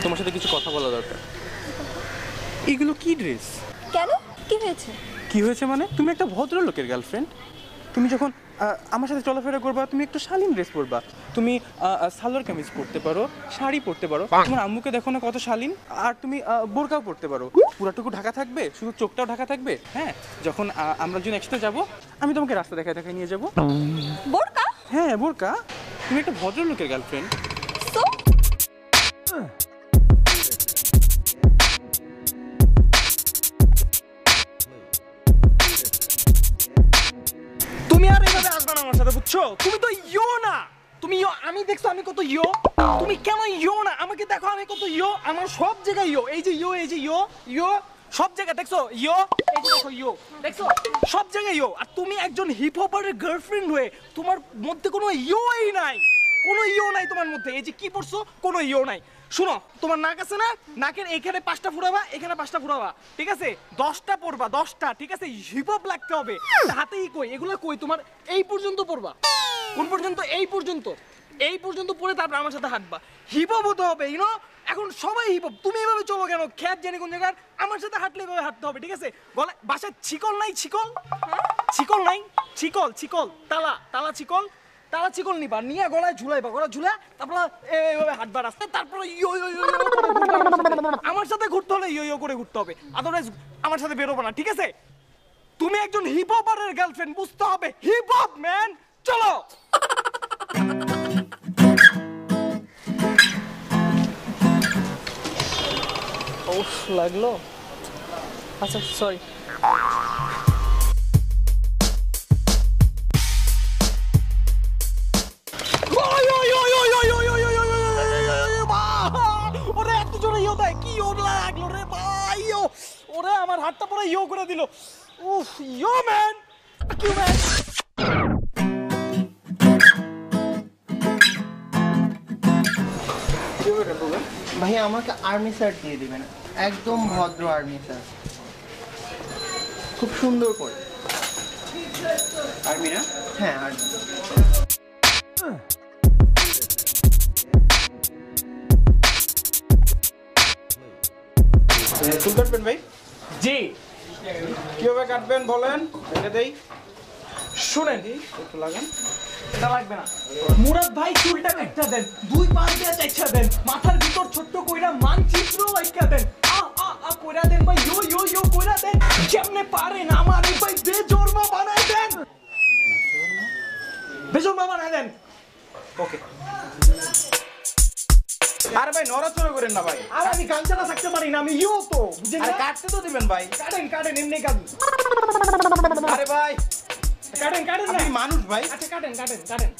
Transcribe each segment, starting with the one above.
তোমার সাথে কিছু কথা বলা দরকার। এগুলো কি ড্রেস? কেন, কি হয়েছে? কি হয়েছে মানে? তুমি একটা ভদ্রলোকের গার্লফ্রেন্ড, তুমি যখন আমার সাথে চলাফেরা করবা তুমি একটু শালীন ড্রেস পরবা। তুমি সালোয়ার কামিজ পরতে পারো, শাড়ি পরতে পারো, তোমার আম্মুকে দেখো না কত শালীন। আর তুমি বোরকাও পরতে পারো, পুরাটুকু ঢাকা থাকবে, শুধু চোখটাও ঢাকা থাকবে। হ্যাঁ, যখন আমরা যখন একসাথে যাবো আমি তোমাকে রাস্তা দেখায় দেখায় নিয়ে যাবো। বোরকা? হ্যাঁ বোরকা। তুমি একটা ভদ্রলোকের গার্লফ্রেন্ড। তুমি আর এইভাবে আসবে না আমার সাথে, বুঝছো? তুমি তো ইয়ো না, তুমি ইয়ো। আমি দেখছো আমি কত ইয়ো, তুমি কেন ইয়ো না? আমাকে দেখো আমি কত ইয়ো, আমার সব জায়গায় ইয়ো। এই যে ইয়ো, এই যে ইয়ো, ইয়ো সব জায়গায় দেখছো ইয়ো, এই যে দেখো ইয়ো, দেখছো সব জায়গায় ইয়ো। আর তুমি একজন হিপ হপারের গার্লফ্রেন্ড হয়ে তোমার মধ্যে কোনো ইয়োই নাই, কোনো ইয়ো নাই তোমার মধ্যে। এই যে কি পড়ছো, কোনো ইয়ো নাই। শুনো, তোমার নাক আছে না, নাকের এখানে 5টা ফুরাবা, এখানে 5টা ফুরাবা, ঠিক আছে? 10টা পড়বা, 10টা, ঠিক আছে? হিপ হপ লাগতে হবে। হাতেই কই এগুলো, কই তোমার এই পর্যন্ত পড়বা। কোন পর্যন্ত? এই পর্যন্ত, এই পর্যন্ত পড়ে তারপর আমার সাথে হাঁটবা। হিপ হপ হতে হবে, ইউনো। এখন সবাই হিপ হপ, তুমি এইভাবে চলো কেন? খ্যাত জানি কোন জায়গার, আমার সাথে হাঁটলে এইভাবে হাঁটতে হবে, ঠিক আছে? গলায় বাসায় শিকল নাই? শিকল, শিকল নাই? শিকল, শিকল, তালা, তালা শিকল, তালা চিকল নিবা, নিয়ে গলায় ঝুলাইবা, গলা ঝুলা তারপর এইভাবে হাঁটবা রাস্তায়। তারপর ইয়ো ইয়ো ইয়ো আমার সাথে ঘুরতে হলে ইয়ো ইয়ো করে ঘুরতে হবে, আদারওয়াইজ আমার সাথে বেরোবো না, ঠিক আছে? তুমি একজন হিপ হপারের গার্লফ্রেন্ড, বুঝতে হবে। হিপ হপ ম্যান, চলো। ওফ, লাগলো। আচ্ছা সরি। ওরে আমার হাতটা পুরো ইয়ো করে দিল। উফ, ইয়ো ম্যান, কিউ ম্যান। ভাই আমাকে আর্মি শার্ট দিয়ে দিবেন, একদম ভদ্র আর্মি শার্ট, খুব সুন্দর করে। আর্মি না? হ্যাঁ আর্মি। চুল কাটবেন ভাই? জি। কিভাবে কাটবেন বলেন, এটা দেই। শুনেন, একটু লাগান। এটা লাগবে না। মুরাদ ভাই চুলটা একটা দেন, 2 পাশ দিয়ে চাইছা দেন, মাথার ভিতর ছোট্ট কইরা মানচিত্র লাইকা দেন, আ আ আ কইরা দেন ভাই, ইয়ো ইয়ো ইয়ো কইরা দেন। কেমনে পারেন আমারে ভাই বেজরমা বানাই দেন, বেজরমা বানাই দেন। ওকে। আরে ভাই নড়াচড়া করেন না ভাই। আর আমি গান ছাড়া থাকতে পারি না, আমি ইয়ো তো, বুঝেন? আরে কাটতে তো দিবেন ভাই। কাটেন কাটেন, এমনি কাটেন। আরে ভাই কাটেন কাটেন না, আপনি মানুষ ভাই। আচ্ছা কাটেন কাটেন কাটেন।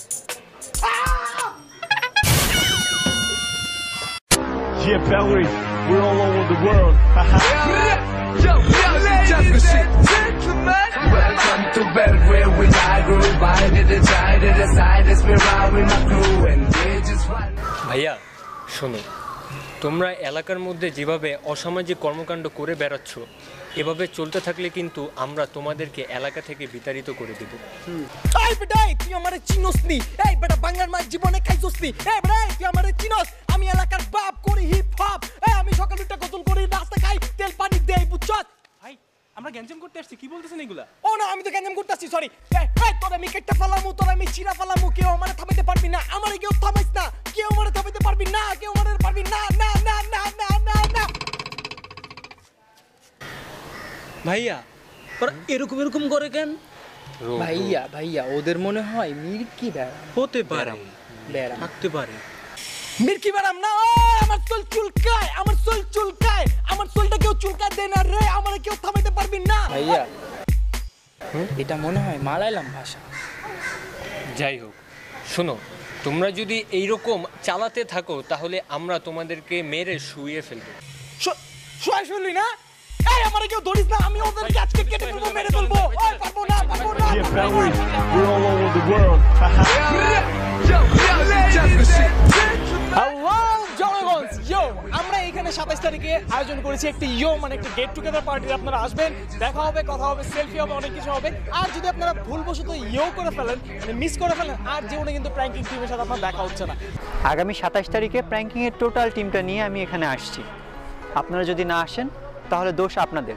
Yeah, Belly, we're all over the world. Yo, ladies and gentlemen, welcome to Belgrade, where I grew by the side of the side, it's me ride with my crew, and they just ride. ভাইয়া শোনো, তোমরা এলাকার মধ্যে যেভাবে অসামাজিক কর্মকাণ্ড করে বেড়াচ্ছ, এভাবে চলতে থাকলে কিন্তু আমরা তোমাদেরকে এলাকা থেকে বিতাড়িত করে দেব। এই বেটা, তুই আমারে চিনোস নি? এই বেটা, বাংলার মার জীবনে খাইছস নি? এই বেটা, তুই আমারে চিনোস? আমি এলাকার বাপ, করি হিপ হপ। এই আমি সকালে উঠে গোসল করি, রাস্তা খাই, তেল পানি দেই, বুঝছস? ভাই আমরা গ্যাঞ্জাম করতে আসছি, কি বলতেছেন এগুলা? ও না, আমি তো গ্যাঞ্জাম করতে আসছি, সরি। এই তোর আমি কেটে ফালামু, তোর আমি চিরা ফালামু, কেউ আমারে থামাইতে পারবি না, আমারে কেউ থামাইস না, কেউ আমারে থামাইতে পারবি না, কেউ আমারে পারবি না, না না না না না না। ভাইয়া ওরা এরকম এরকম করে কেন? ভাইয়া ভাইয়া ওদের মনে হয় মির্কি বেড়া হতে পারে, বেড়া থাকতে পারে। মির্কি ম্যাডাম না, আমার চুল চুলকায়, আমার চুল চুলকায়, আমার চুলটা কেউ চুলকায় দেয় না রে, আমারে কেউ থামাইতে পারবি না। ভাইয়া এটা মনে হয় মালায়ালাম ভাষা। যাই হোক, শোনো, তোমরা যদি এইরকম চালাতে থাকো তাহলে আমরা তোমাদেরকে মেরে শুইয়ে ফেলবো। শুয়ে শুনলি না? এই আমারে কেউ ধরিস না, আমি ওদেরকে আজকে কেটে ফেলবো, মেরে ফেলবো। ওই পারবো না, পারবো না। Yeah, Belly, we're all over the world. Yo, ladies and gentlemen. Hello জনগণ, ইয়ো আমরা এখানে এখানে 27 তারিখে আয়োজন করেছি একটি মানে একটা গেট টুগেদার পার্টির। আপনারা আসবেন, দেখা হবে, কথা হবে, সেলফি হবে, অনেক কিছু হবে। আর যদি আপনারা ভুলবশত করে ফেলেন, মানে মিস করে ফেলেন, আর জীবনে কিন্তু প্র্যাঙ্কিং টিমের সাথে আপনার দেখা হচ্ছে না। আগামী 27 তারিখে প্র্যাঙ্কিংয়ের টোটাল টিমটা নিয়ে আমি এখানে আসছি। আপনারা যদি না আসেন তাহলে দোষ আপনাদের।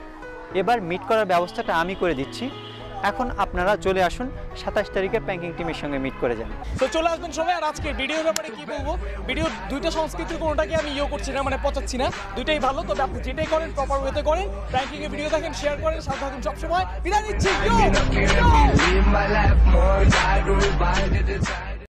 এবার মিট করার ব্যবস্থাটা আমি করে দিচ্ছি। এখন আপনারা চলে আসুন, 27 তারিখে প্র্যাঙ্কিং টিমের সঙ্গে মিট করে যান। তো চলে আসবেন সবাই। আর আজকে ভিডিওর ব্যাপারে কি বলবো, ভিডিও দুইটা সংস্কৃতির কোনোটাকে আমি করছি না, মানে পচাচ্ছি না, দুইটাই ভালো। তবে আপনি যেটাই করেন প্রপার ওয়েতে করেন, প্র্যাঙ্কিং এর ভিডিও দেখেন, শেয়ার করেন, সাথে থাকুন সবসময়। বিদায় নিচ্ছি। Live my life more, I go by the time.